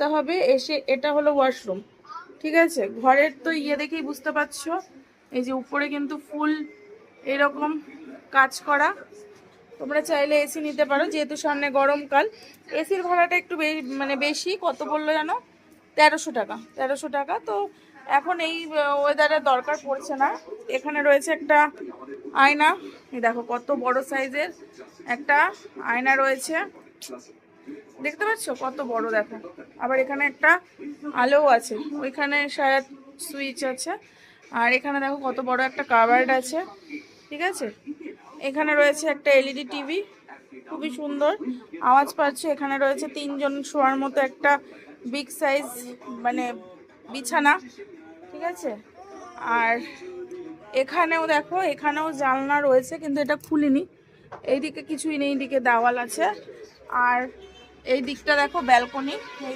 আসতে হবে, এসে এটা হলো ওয়াশরুম, ঠিক আছে। ঘরের তো ইয়ে দেখেই বুঝতে পারছো, এই যে উপরে কিন্তু ফুল এরকম কাজ করা। তোমরা চাইলে এসি নিতে পারো, যেহেতু সামনে গরমকাল। এসির ভাড়াটা একটু মানে বেশি, কত বললো জানো, 1300 টাকা। 1300 টাকা তো এখন এই ওয়েদারে দরকার পড়ছে না। এখানে রয়েছে একটা আয়না, এই দেখো কত বড় সাইজের একটা আয়না রয়েছে, দেখতে পাচ্ছ কত বড়, দেখো। আবার এখানে একটা আলোও আছে, ওইখানে শায়দ সুইচ আছে। আর এখানে দেখো কত বড় একটা কাভার্ড আছে, ঠিক আছে। এখানে রয়েছে একটা এলইডি টিভি, খুবই সুন্দর, আওয়াজ পাচ্ছে। এখানে রয়েছে 3 জন শোয়ার মতো একটা বিগ সাইজ মানে বিছানা, ঠিক আছে। আর এখানেও দেখো, এখানেও জানলা রয়েছে, কিন্তু এটা খুলিনি। এইদিকে কিছুই নেই, এইদিকে দেওয়াল আছে। আর এই দিকটা দেখো ব্যালকনি।